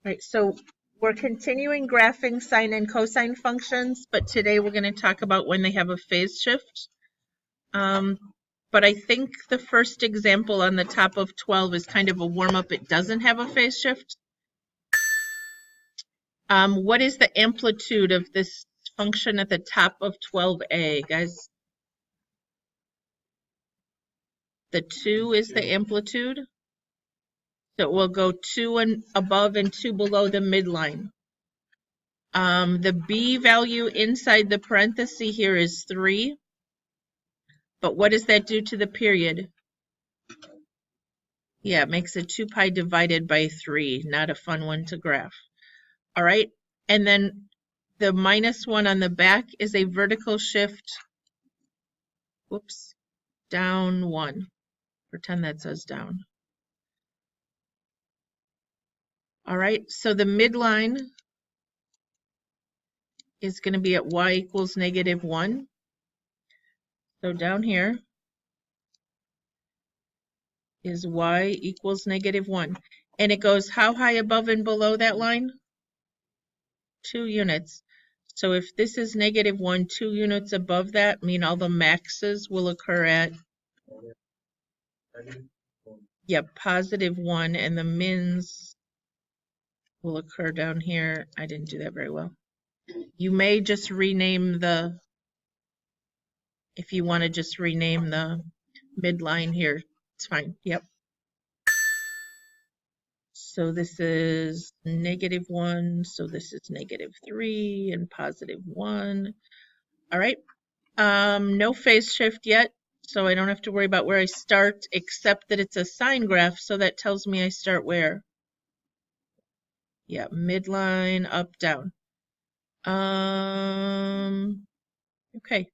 Right, so we're continuing graphing sine and cosine functions, but today we're going to talk about when they have a phase shift. But I think the first example on the top of 12 is kind of a warm-up. It doesn't have a phase shift. What is the amplitude of this function at the top of 12a, guys? The 2 is the amplitude. So it will go 2 and above and 2 below the midline. The b value inside the parenthesis here is 3. But what does that do to the period? Yeah, it makes it 2 pi divided by 3. Not a fun one to graph. All right. And then the -1 on the back is a vertical shift. Whoops. Down 1. Pretend that says down. All right. So the midline is going to be at y equals -1. So down here is y equals -1. And it goes how high above and below that line? 2 units. So if this is -1, 2 units above that mean all the maxes will occur at, yeah, +1, and the mins will occur down here. I didn't do that very well. You may just rename the, if you want to just rename the midline here, it's fine. Yep. So this is -1, so this is -3 and +1. All right. No phase shift yet, so I don't have to worry about where I start, except that it's a sine graph, so that tells me I start where? Yeah, midline, up, down. Okay,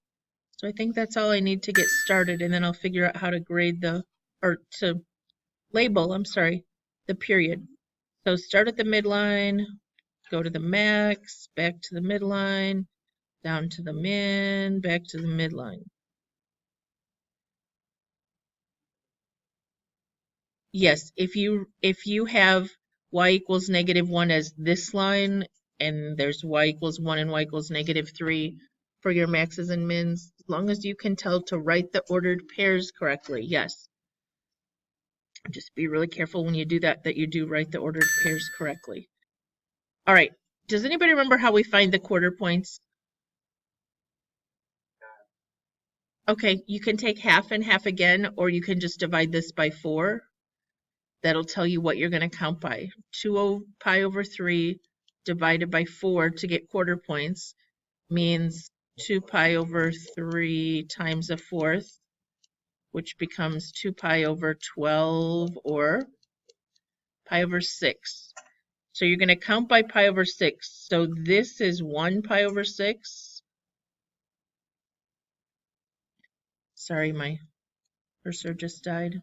so I think that's all I need to get started, and then I'll figure out how to grade the, or to label, I'm sorry, the period. So start at the midline, go to the max, back to the midline, down to the min, back to the midline. Yes, if you have y equals -1 as this line, and there's y equals 1 and y equals -3 for your maxes and mins, as long as you can tell to write the ordered pairs correctly, yes. Just be really careful when you do that, that you do write the ordered pairs correctly. All right, does anybody remember how we find the quarter points? Okay, you can take half and half again, or you can just divide this by 4. That'll tell you what you're going to count by. 2 pi over 3 divided by 4 to get quarter points means 2 pi over 3 times a fourth, which becomes 2 pi over 12 or pi over 6. So you're going to count by pi over 6. So this is 1 pi over 6. Sorry, my cursor just died.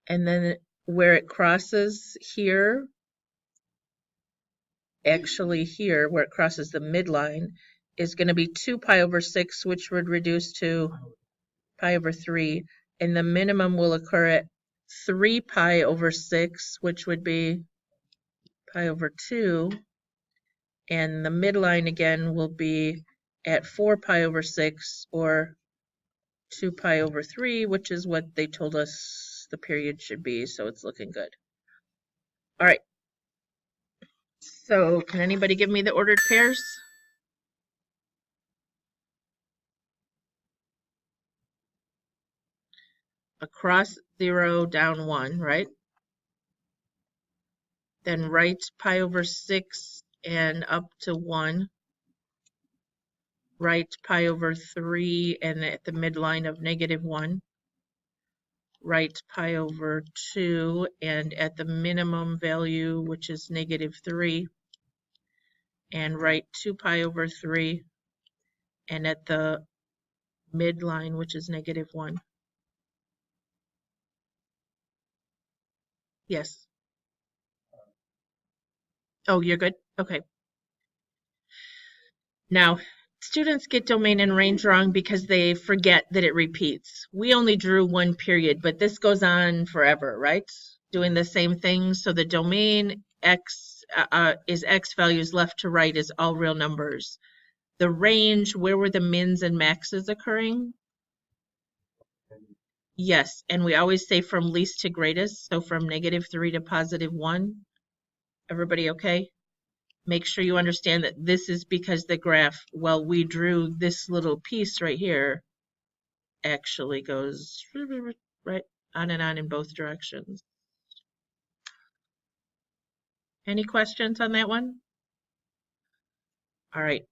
And then where it crosses here, actually here, where it crosses the midline, is going to be 2 pi over 6, which would reduce to pi over 3. And the minimum will occur at 3 pi over 6, which would be pi over 2. And the midline again will be at 4 pi over 6, or 2 pi over 3, which is what they told us the period should be, so it's looking good. All right. So can anybody give me the ordered pairs? Across 0, down 1, right? Then right pi over 6 and up to 1. Right pi over 3 and at the midline of -1. Right pi over 2 and at the minimum value, which is -3. And right 2 pi over 3 and at the midline, which is -1. Yes. Oh, you're good? Okay. Now, Students get domain and range wrong because they forget that it repeats. We only drew one period, but this goes on forever, right? Doing the same thing. So the domain X is X values left to right is all real numbers. The range, where were the mins and maxes occurring? Yes, and we always say from least to greatest, so from -3 to +1. Everybody okay? Make sure you understand that this is because the graph, well, we drew this little piece right here, actually goes right on and on in both directions. Any questions on that one? All right.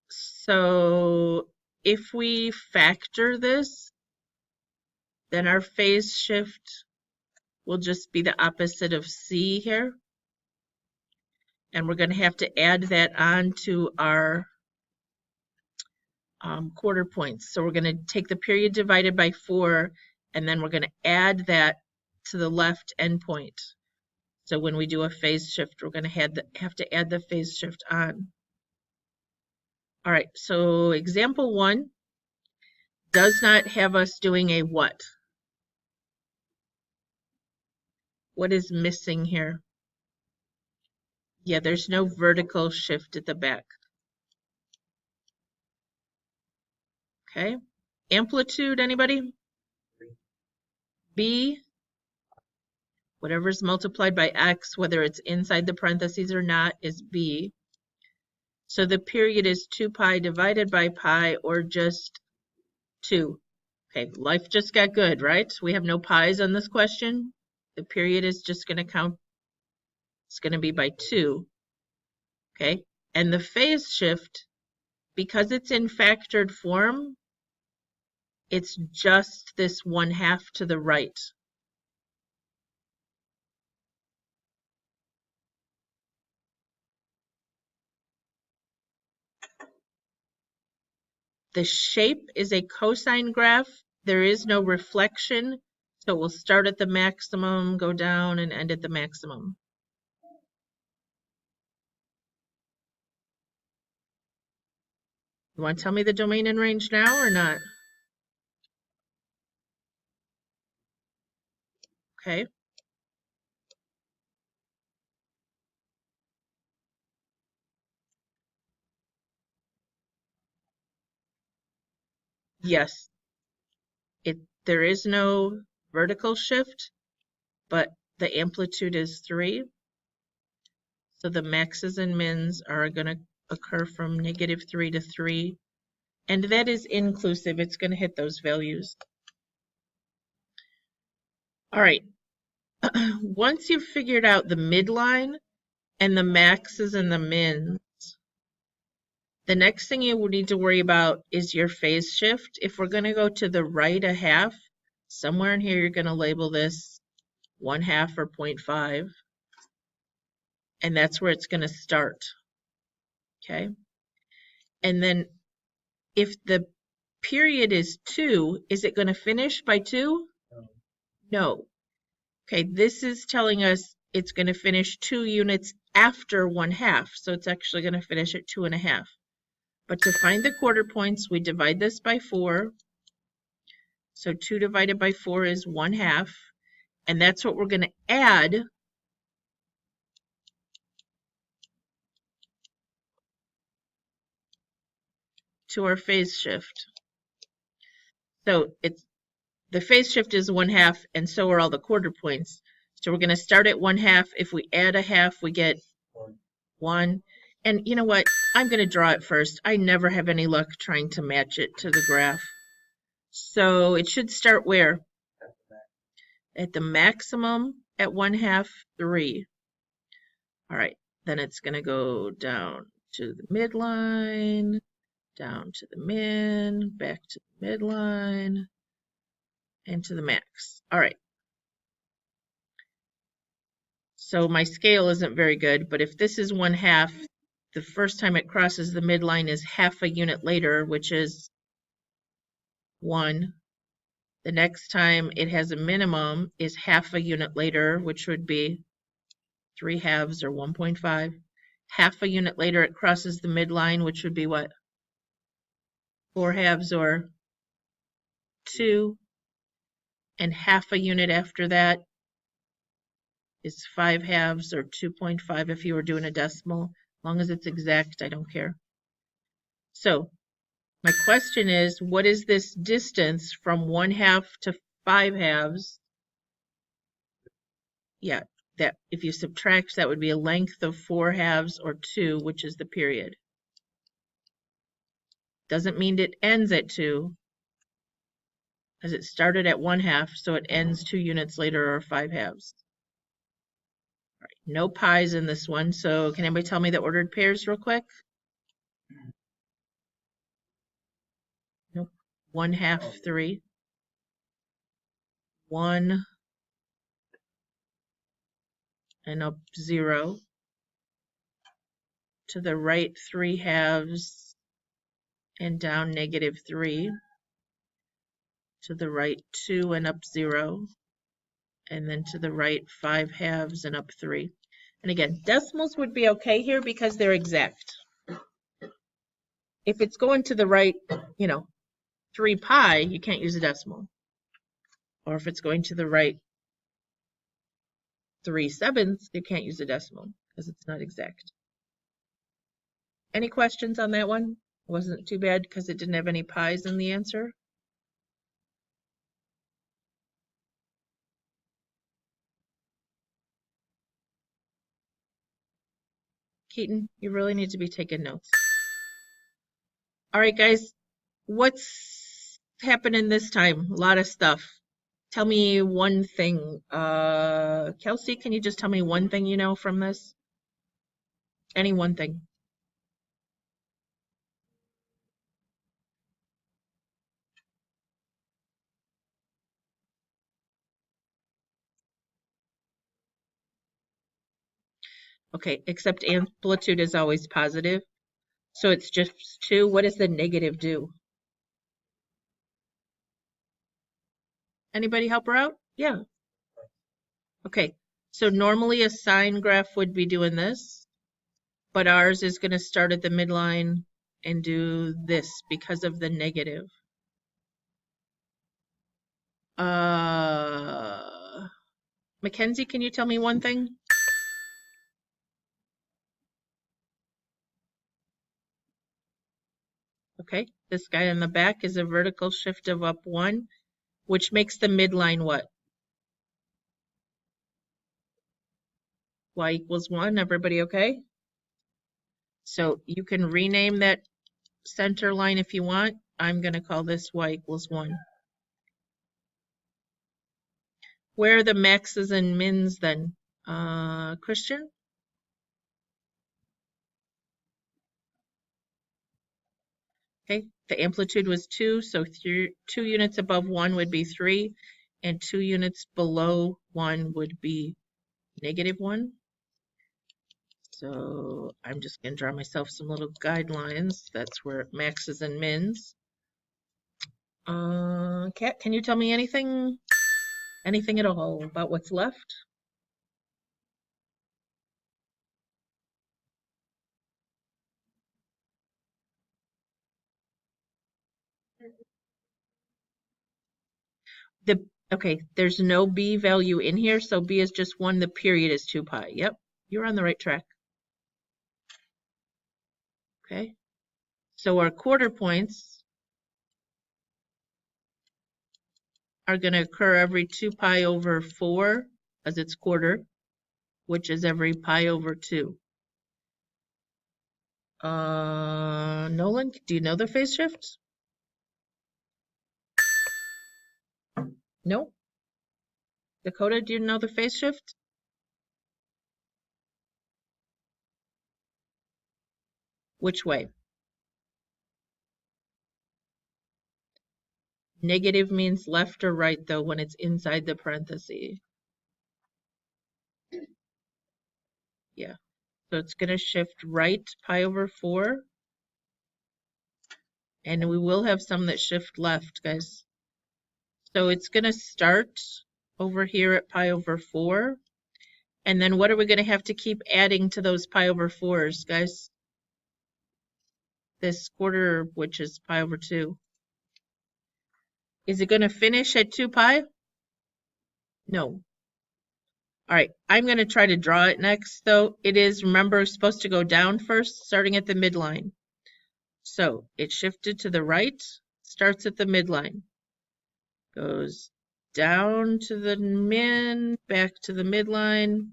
So if we factor this, then our phase shift will just be the opposite of C here. And we're going to have to add that on to our quarter points. So we're going to take the period divided by 4, and then we're going to add that to the left endpoint. So when we do a phase shift, we're going to have to add the phase shift on. All right, so example 1 does not have us doing a what? What is missing here? Yeah, there's no vertical shift at the back. Okay, amplitude, anybody? B, whatever's multiplied by X, whether it's inside the parentheses or not, is B. So the period is 2 pi divided by pi, or just 2. Okay, life just got good, right? We have no pi's on this question. The period is just going to count. It's going to be by 2. Okay, and the phase shift, because it's in factored form, it's just this 1/2 to the right. The shape is a cosine graph. There is no reflection, so we'll start at the maximum, go down, and end at the maximum. You want to tell me the domain and range now or not? Okay. Yes. There is no vertical shift, but the amplitude is 3. So the maxes and mins are going to occur from -3 to 3. And that is inclusive. It's going to hit those values. All right. Once you've figured out the midline and the maxes and the mins, the next thing you will need to worry about is your phase shift. If we're going to go to the right 1/2, somewhere in here you're going to label this 1/2 or 0.5. And that's where it's going to start. Okay. And then if the period is 2, is it going to finish by 2? No. Okay, this is telling us it's going to finish 2 units after 1/2. So it's actually going to finish at 2.5. But to find the quarter points, we divide this by 4. So 2 divided by 4 is 1/2. And that's what we're going to add to our phase shift. So the phase shift is 1/2, and so are all the quarter points. So we're going to start at 1/2. If we add 1/2, we get 1. And you know what? I'm going to draw it first. I never have any luck trying to match it to the graph. So it should start where? At the maximum at 1/2, 3. All right, then it's going to go down to the midline, down to the min, back to the midline, and to the max. All right. So my scale isn't very good, but if this is 1/2, the first time it crosses the midline is 1/2 a unit later, which is 1. The next time it has a minimum is 1/2 a unit later, which would be 3/2 or 1.5. 1/2 a unit later it crosses the midline, which would be what? 4/2 or 2, and half a unit after that is 5/2 or 2.5 if you were doing a decimal. As long as it's exact, I don't care. So my question is, what is this distance from 1/2 to 5/2? Yeah, that if you subtract, that would be a length of 4/2 or 2, which is the period. Doesn't mean it ends at 2, as it started at 1/2, so it ends 2 units later, or 5/2. All right, no pi's in this one, so can anybody tell me the ordered pairs real quick? Nope. 1/2, 3. 1 and up 0. To the right 3/2 and down -3. To the right 2 and up 0. And then to the right 5/2 and up 3. And again, decimals would be okay here because they're exact. If it's going to the right, 3 pi, you can't use a decimal. Or if it's going to the right 3/7, you can't use a decimal because it's not exact. Any questions on that one? Wasn't too bad because it didn't have any pi's in the answer. Keaton, you really need to be taking notes. All right, guys, what's happening this time? A lot of stuff. Tell me one thing. Kelsey, can you just tell me one thing you know from this? Any one thing. Okay, except amplitude is always positive. So it's just 2. What does the negative do? Anybody help her out? Yeah. Okay, so normally a sine graph would be doing this, but ours is going to start at the midline and do this because of the negative. Mackenzie, can you tell me one thing? Okay, this guy in the back is a vertical shift of up 1, which makes the midline what? Y = 1. Everybody okay? So you can rename that center line if you want. I'm going to call this Y = 1. Where are the maxes and mins then? Christian? Okay, the amplitude was 2, so 2 units above 1 would be 3, and 2 units below 1 would be -1. So I'm just going to draw myself some little guidelines. That's where maxes and mins. Kat, can you tell me anything at all about what's left? Okay, there's no b value in here, so b is just 1, the period is 2 pi. Yep, you're on the right track. Okay, so our quarter points are going to occur every 2 pi over 4, as it's quarter, which is every pi over 2. Nolan, do you know the phase shift? No? Dakota, do you know the phase shift? Which way? Negative means left or right, though, when it's inside the parenthesis. Yeah. So it's going to shift right pi over 4. And we will have some that shift left, guys. So it's going to start over here at pi over 4. And then what are we going to have to keep adding to those pi over 4s, guys? this quarter, which is pi over 2. Is it going to finish at 2 pi? No. All right, I'm going to try to draw it next, though. It is, remember, supposed to go down first, starting at the midline. So it shifted to the right, starts at the midline, goes down to the min, back to the midline,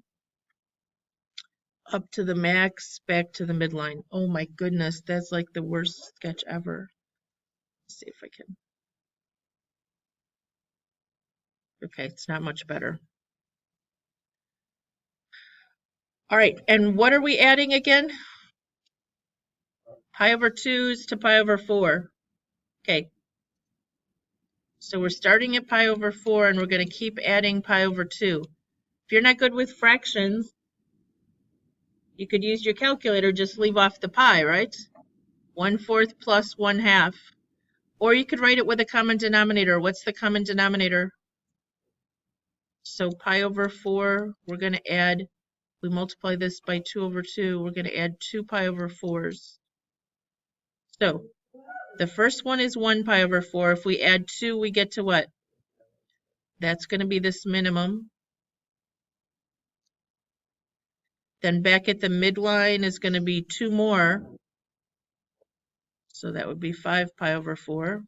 up to the max, back to the midline. Oh my goodness, that's like the worst sketch ever. Let's see if I can. Okay, it's not much better. All right, and what are we adding again? Pi over 2s to pi over 4. Okay. So we're starting at pi over 4, and we're going to keep adding pi over 2. If you're not good with fractions, you could use your calculator, just leave off the pi, right? 1/4 plus 1/2. Or you could write it with a common denominator. What's the common denominator? So pi over 4, we're going to add, we multiply this by 2 over 2, we're going to add 2 pi over 4s. So the first one is 1 pi over 4. If we add 2, we get to what? That's going to be this minimum. Then back at the midline is going to be 2 more. So that would be 5 pi over 4.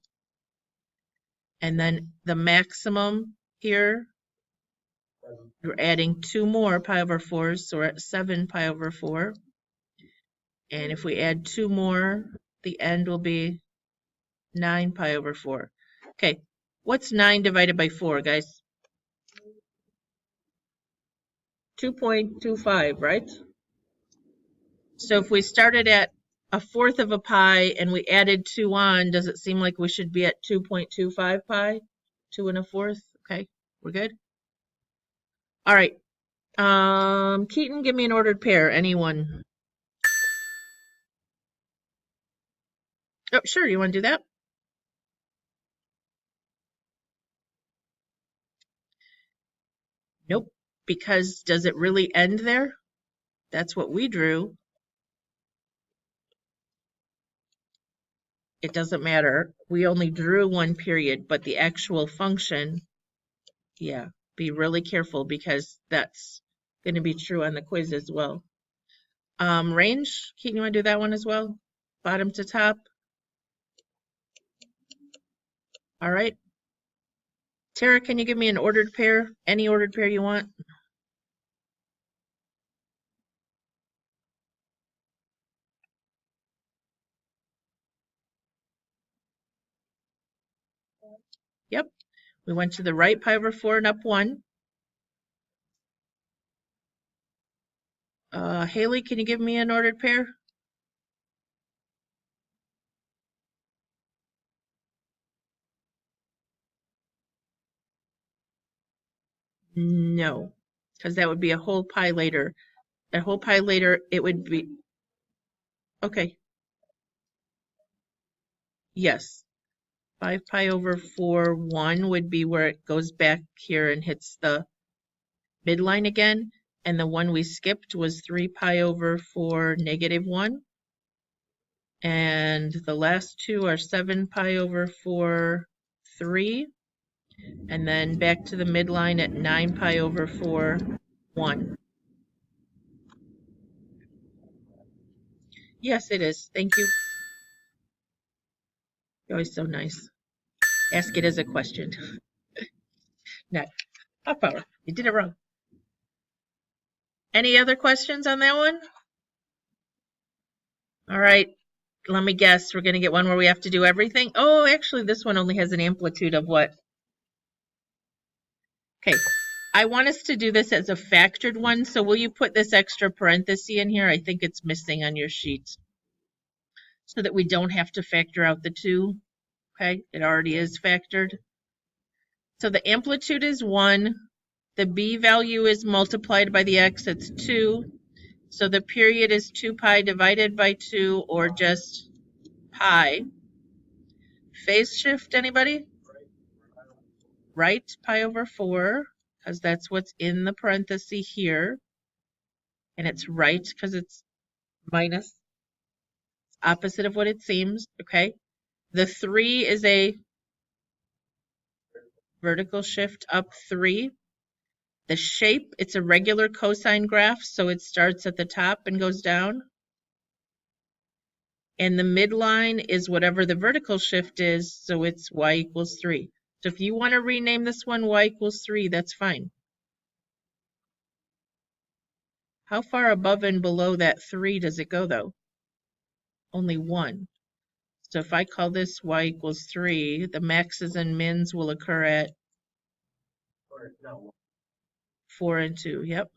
And then the maximum here, we're adding 2 more pi over 4s, so we're at 7 pi over 4. And if we add 2 more, the end will be 9 pi over 4. Okay, what's 9 divided by 4, guys? 2.25, right? So if we started at 1/4 of a pi and we added 2 on, does it seem like we should be at 2.25 pi? 2 1/4? Okay, we're good? All right. Keaton, give me an ordered pair. Anyone? Oh, sure. You want to do that? Nope. Because does it really end there? That's what we drew. It doesn't matter. We only drew one period, but the actual function, yeah, be really careful because that's going to be true on the quiz as well. Range, Keaton, you want to do that one as well? Bottom to top. All right. Tara, can you give me an ordered pair? Any ordered pair you want? Yep. We went to the right pi over 4 and up 1. Haley, can you give me an ordered pair? No, because that would be a whole pi later. A whole pi later, it would be, okay. Yes. 5 pi over 4, 1 would be where it goes back here and hits the midline again. And the one we skipped was 3 pi over 4, -1. And the last two are 7 pi over 4, 3. And then back to the midline at 9 pi over 4, 1. Yes, it is. Thank you. You're always so nice. Ask it as a question. No, half power. You did it wrong. Any other questions on that one? All right. Let me guess. We're going to get one where we have to do everything. Oh, actually, this one only has an amplitude of what? Okay. I want us to do this as a factored one. So will you put this extra parenthesis in here? I think it's missing on your sheet. So that we don't have to factor out the 2. Okay. It already is factored. So the amplitude is 1. The b value is multiplied by the x. It's 2. So the period is 2 pi divided by 2, or just pi. Phase shift, anybody? Right pi over 4, because that's what's in the parenthesis here. And it's right because it's minus opposite of what it seems, okay? The 3 is a vertical shift up 3. The shape, it's a regular cosine graph, so it starts at the top and goes down. And the midline is whatever the vertical shift is, so it's y equals 3. So if you want to rename this one y equals 3, that's fine. How far above and below that 3 does it go, though? Only 1. So if I call this y equals 3, the maxes and mins will occur at 4 and 2. Yep.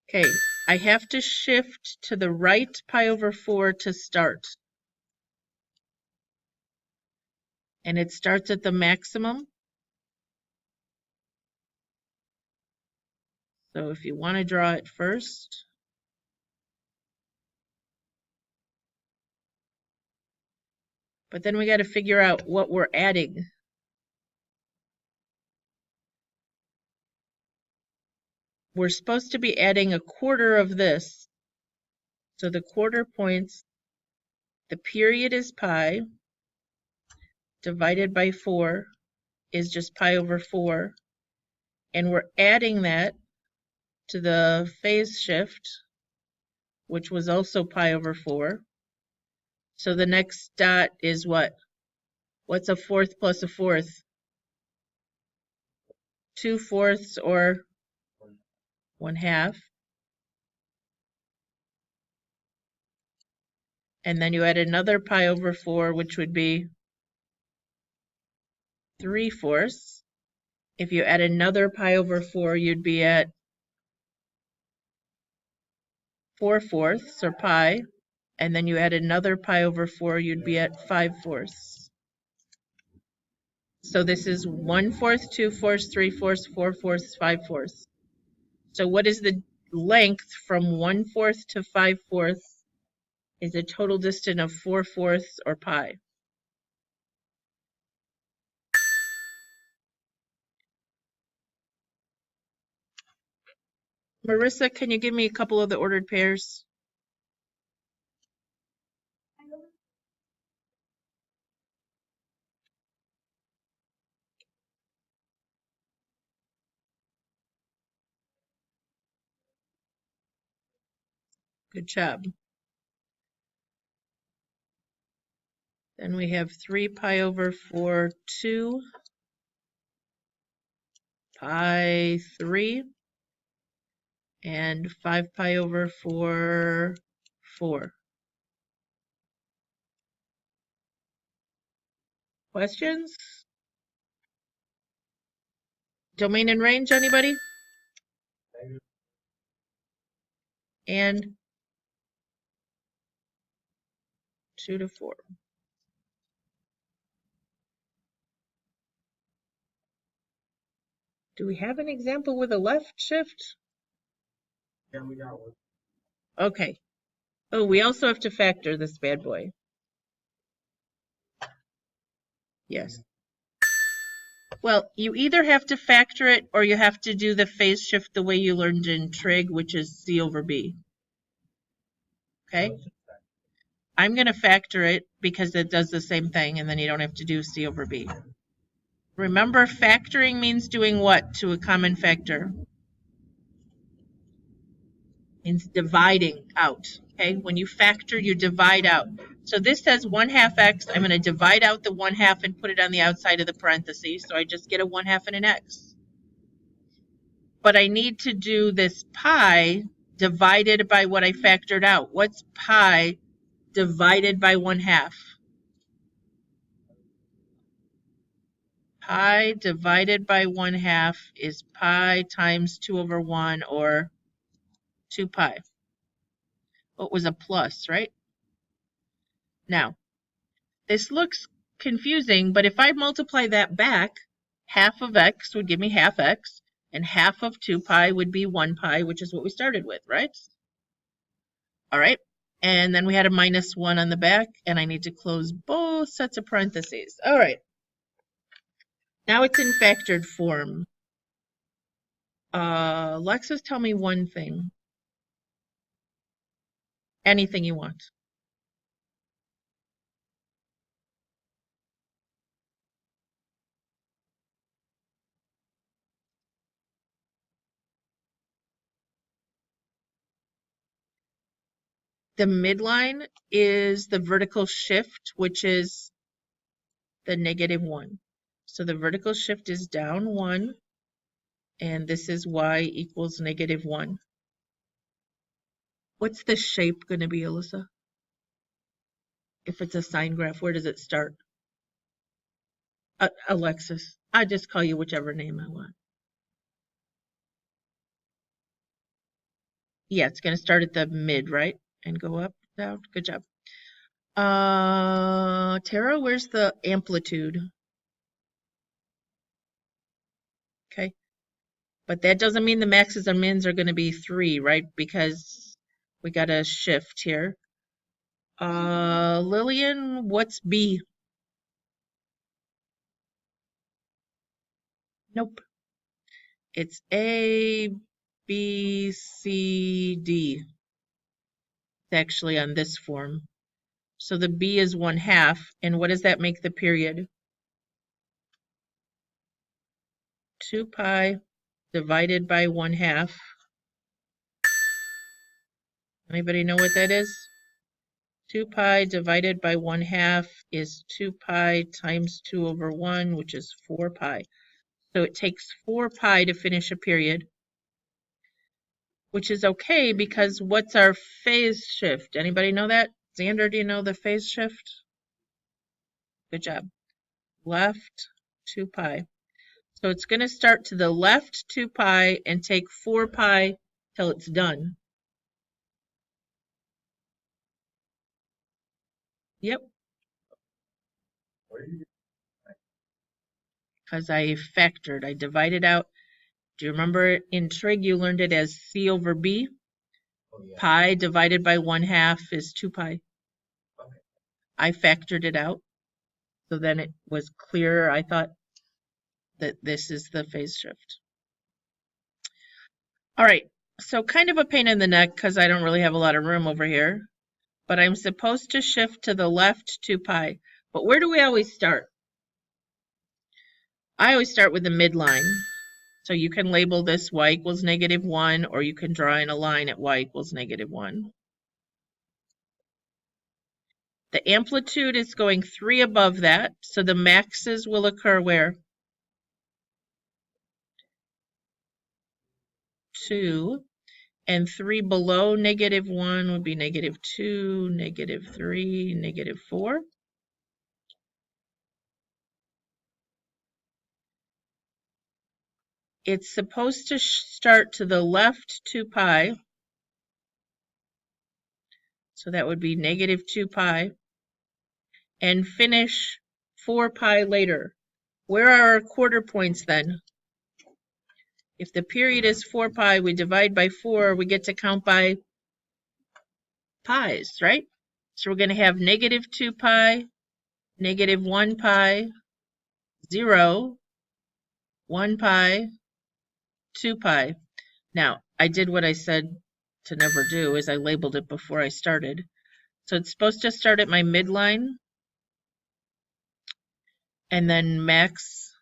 Okay, I have to shift to the right pi over 4 to start. And it starts at the maximum. So if you want to draw it first, but then we got to figure out what we're adding. We're supposed to be adding a quarter of this. So the quarter points, the period is pi, divided by 4 is just pi over 4. And we're adding that to the phase shift, which was also pi over 4. So the next dot is what? What's a fourth plus a fourth? 2/4 or 1/2. And then you add another pi over 4, which would be 3/4. If you add another pi over 4, you'd be at 4/4 or pi. And then you add another pi over 4, you'd be at 5/4. So this is 1/4, 2/4, 3/4, 4/4, 5/4. So what is the length from 1/4 to 5/4 is a total distance of 4/4 or pi. Marissa, can you give me a couple of the ordered pairs? Good job. Then we have 3 pi over 4, 2, pi 3, and 5 pi over 4, 4. Questions? Domain and range, anybody? And 2 to 4. Do we have an example with a left shift? Yeah, we got one. Okay. Oh, we also have to factor this bad boy. Yes. Well, you either have to factor it or you have to do the phase shift the way you learned in trig, which is C over B. Okay? I'm going to factor it because it does the same thing, and then you don't have to do C over B. Remember, factoring means doing what to a common factor? Means dividing out. Okay? When you factor, you divide out. So this says 1/2 x. I'm going to divide out the 1/2 and put it on the outside of the parentheses. So I just get a 1/2 and an x. But I need to do this pi divided by what I factored out. What's pi divided by 1/2? Pi divided by 1/2 is pi times 2 over 1, or 2 pi. What was a plus, right? Now, this looks confusing, but if I multiply that back, half of x would give me half x, and half of 2 pi would be 1 pi, which is what we started with, right? All right. And then we had a minus 1 on the back, and I need to close both sets of parentheses. All right. Now it's in factored form. Lexus, tell me one thing. anything you want. The midline is the vertical shift, which is the -1. So the vertical shift is down 1, and this is y equals -1. What's the shape going to be, Alyssa? If it's a sine graph, where does it start? Alexis. I just call you whichever name I want. Yeah, it's going to start at the mid, right? And go up, down. Good job. Tara, where's the amplitude? Okay. But that doesn't mean the maxes and mins are going to be 3, right? Because we got a shift here. Lillian, what's B? Nope. It's A, B, C, D. It's actually on this form. So the B is 1/2. And what does that make the period? 2 pi divided by 1/2. Anybody know what that is? 2 pi divided by 1/2 is 2 pi times 2/1, which is 4 pi. So it takes 4 pi to finish a period, which is okay because what's our phase shift? Anybody know that? Xander, do you know the phase shift? Good job. Left 2 pi. So it's going to start to the left 2 pi and take 4 pi till it's done. Yep. Because I factored, I divided out. Do you remember in trig you learned it as C over B? Oh, yeah. Pi divided by 1/2 is 2 pi. Okay. I factored it out. So then it was clearer. I thought that this is the phase shift. All right. So kind of a pain in the neck because I don't really have a lot of room over here. But I'm supposed to shift to the left 2 pi. But where do we always start? I always start with the midline. So you can label this y equals -1, or you can draw in a line at y equals -1. The amplitude is going 3 above that, so the maxes will occur where? 2. And 3 below -1 would be -2, -3, -4. It's supposed to start to the left 2 pi. So that would be -2 pi. And finish 4 pi later. Where are our quarter points then? If the period is 4 pi, we divide by 4, we get to count by pi's, right? So we're going to have -2 pi, -1 pi, 0, 1 pi, 2 pi. Now, I did what I said to never do, is I labeled it before I started. So it's supposed to start at my midline, and then max,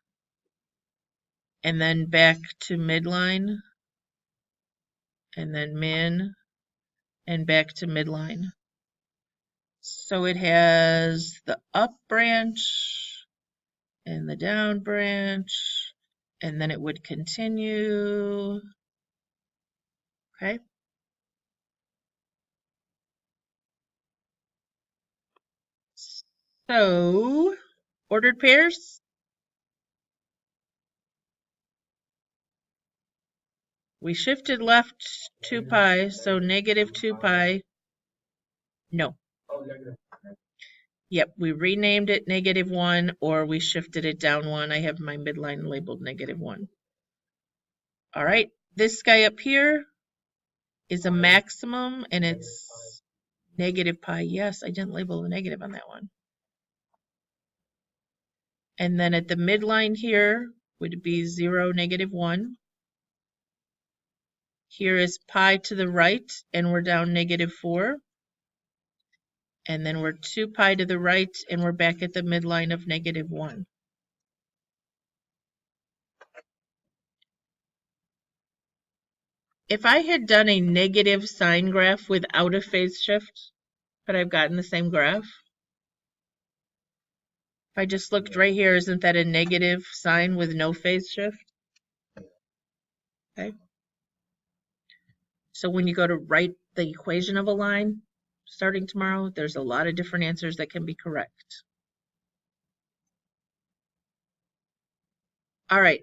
and then back to midline, and then min, and back to midline. So it has the up branch and the down branch, and then it would continue. Okay. So, ordered pairs. We shifted left 2 pi, so -2 pi. No. Yep, we renamed it -1, or we shifted it down 1. I have my midline labeled -1. All right, this guy up here is a maximum, and it's -pi. Yes, I didn't label the negative on that one. And then at the midline here would be 0, -1. Here is pi to the right, and we're down -4. And then we're 2 pi to the right, and we're back at the midline of -1. If I had done a negative sine graph without a phase shift, could I have gotten the same graph? If I just looked right here, isn't that a negative sine with no phase shift? Okay. So when you go to write the equation of a line, starting tomorrow, there's a lot of different answers that can be correct. All right.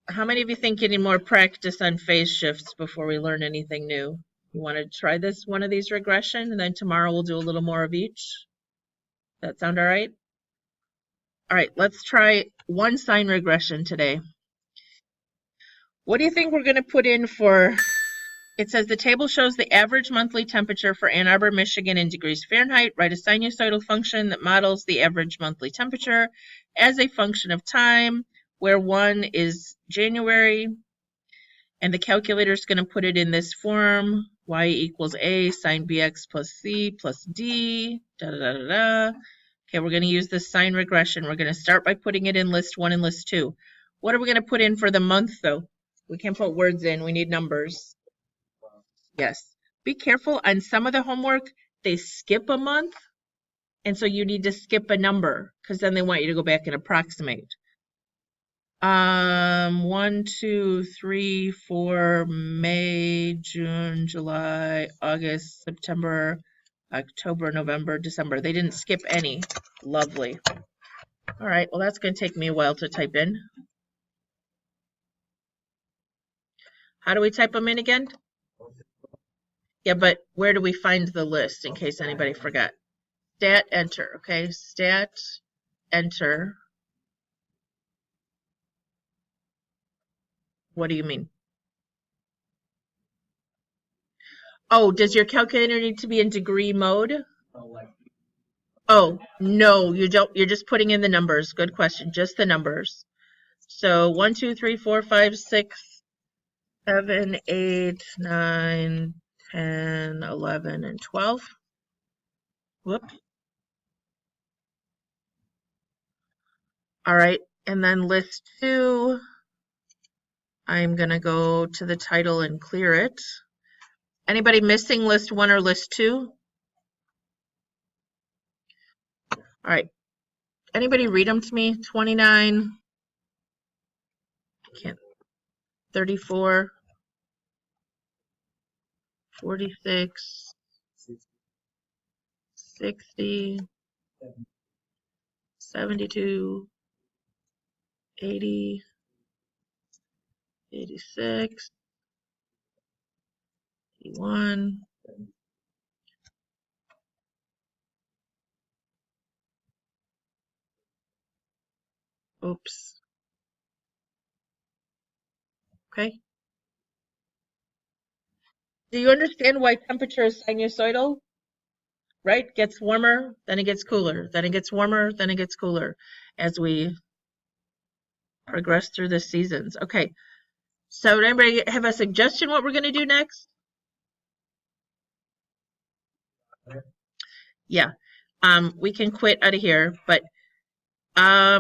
How many of you think you need more practice on phase shifts before we learn anything new? You want to try one of these regression, and then tomorrow we'll do a little more of each? That sound all right? All right, let's try one sine regression today. What do you think we're going to put in for? It says the table shows the average monthly temperature for Ann Arbor, Michigan in degrees Fahrenheit. Write a sinusoidal function that models the average monthly temperature as a function of time, where 1 is January. And the calculator is going to put it in this form: y equals a sine bx plus c plus d, da da da da da. Okay, we're going to use this sine regression. We're going to start by putting it in list 1 and list 2. What are we going to put in for the month, though? We can't put words in. We need numbers. Yes. Be careful. On some of the homework, they skip a month, and so you need to skip a number, because then they want you to go back and approximate. 1, 2, 3, 4, May, June, July, August, September, October, November, December. They didn't skip any. Lovely. All right, well, that's going to take me a while to type in. How do we type them in again? Yeah, but where do we find the list, in case anybody forgot? Stat, enter, okay? Stat, enter. What do you mean? Oh, does your calculator need to be in degree mode? Oh, no, you don't. You're just putting in the numbers. Good question. Just the numbers. So 1, 2, 3, 4, 5, 6, 7, 8, 9, 10, 11, and 12. Whoop. All right, and then list 2, I'm going to go to the title and clear it. Anybody missing list 1 or list 2? All right. Anybody read them to me? 29. I can't. 34. 46. 60. 72. 80. 86. 81. Oops. Okay. Do you understand why temperature is sinusoidal? Right? Gets warmer, then it gets cooler, then it gets warmer, then it gets cooler as we progress through the seasons. Okay. So does anybody have a suggestion what we're going to do next? Yeah. We can quit out of here, but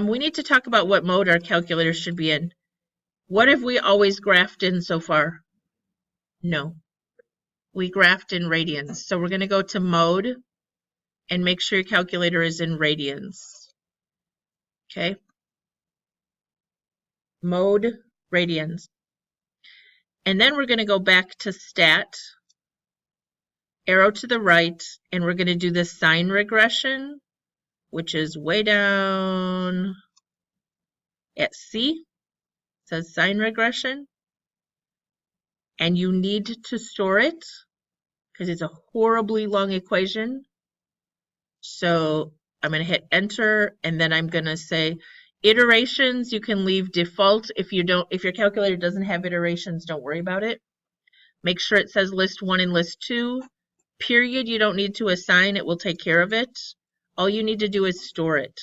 we need to talk about what mode our calculator should be in. What have we always graphed in so far? No. We graphed in radians. So we're going to go to mode and make sure your calculator is in radians. Okay. Mode, radians. And then we're going to go back to stat, arrow to the right, and we're going to do the sine regression, which is way down at C. It says sine regression. And you need to store it because it's a horribly long equation. So I'm going to hit enter, and then I'm going to say iterations. You can leave default. If your calculator doesn't have iterations, don't worry about it. Make sure it says list 1 and list 2. Period, you don't need to assign. It will take care of it. All you need to do is store it.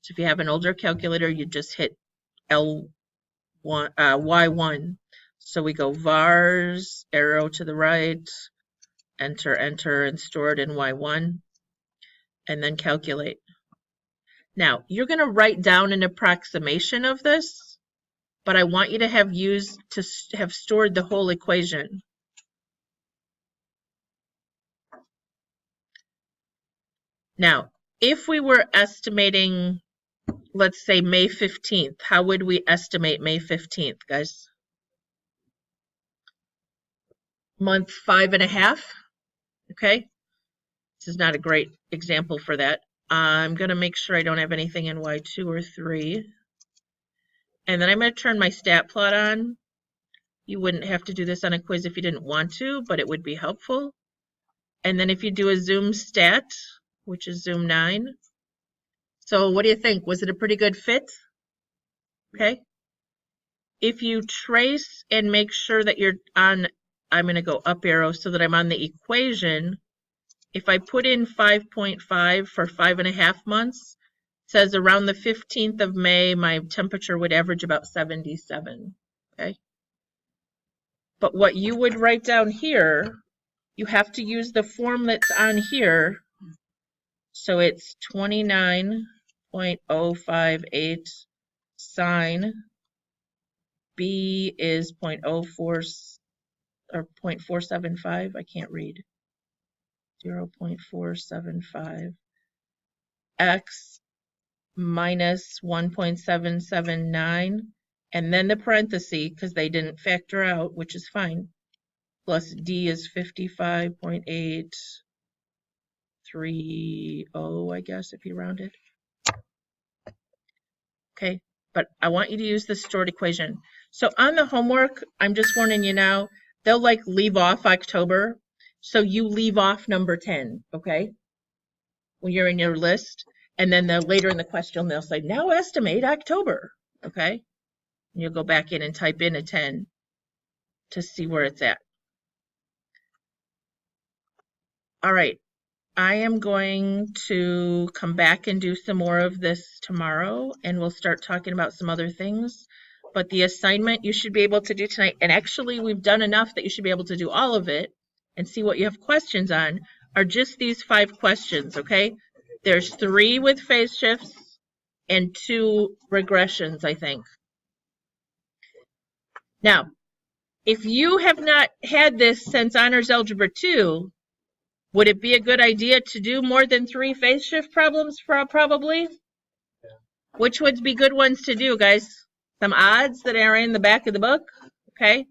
So if you have an older calculator, you just hit Y1. So we go vars, arrow to the right, enter, enter, and store it in Y1, and then calculate. Now, you're going to write down an approximation of this, but I want you to have stored the whole equation. Now, if we were estimating, let's say May 15th, how would we estimate May 15th, guys? Month 5.5, okay? This is not a great example for that. I'm going to make sure I don't have anything in Y2 or 3. And then I'm going to turn my stat plot on. You wouldn't have to do this on a quiz if you didn't want to, but it would be helpful. And then if you do a zoom stat, which is zoom 9. So what do you think? Was it a pretty good fit? Okay. If you trace and make sure that you're on, I'm going to go up arrow so that I'm on the equation. If I put in 5.5 for 5.5 months, it says around the 15th of May, my temperature would average about 77. Okay. But what you would write down here, you have to use the form that's on here. So it's 29.058 sine. B is 0.04 or 0.475. I can't read. 0.475. X minus 1.779. And then the parenthesis, because they didn't factor out, which is fine. Plus D is 55.830, I guess, if you round it. Okay, but I want you to use the stored equation. So on the homework, I'm just warning you now, they'll like leave off October. So you leave off number 10, okay? When you're in your list. And then later in the question, they'll say, now estimate October, okay? And you'll go back in and type in a 10 to see where it's at. All right, I am going to come back and do some more of this tomorrow, and we'll start talking about some other things. But the assignment you should be able to do tonight, and actually we've done enough that you should be able to do all of it and see what you have questions on, are just these 5 questions, okay? There's 3 with phase shifts and 2 regressions, I think. Now, if you have not had this since Honors Algebra 2, would it be a good idea to do more than 3 phase shift problems probably? Yeah. Which would be good ones to do, guys? Some odds that are in the back of the book, okay?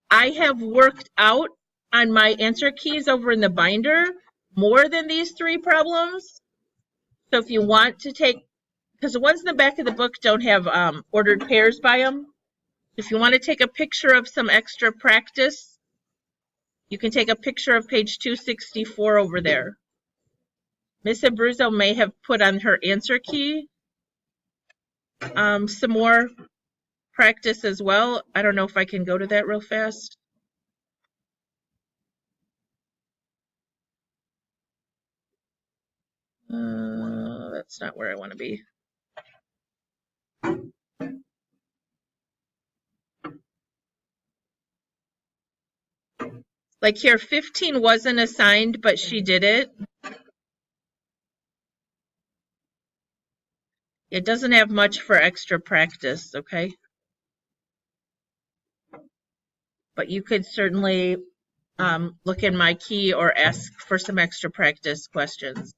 I have worked out on my answer keys over in the binder more than these 3 problems. So if you want to take, because the ones in the back of the book don't have ordered pairs by them. If you want to take a picture of some extra practice, you can take a picture of page 264 over there. Miss Abruzzo may have put on her answer key some more practice as well. I don't know if I can go to that real fast. That's not where I want to be. Like here, 15 wasn't assigned, but she did it. It doesn't have much for extra practice, okay? But you could certainly look in my key or ask for some extra practice questions.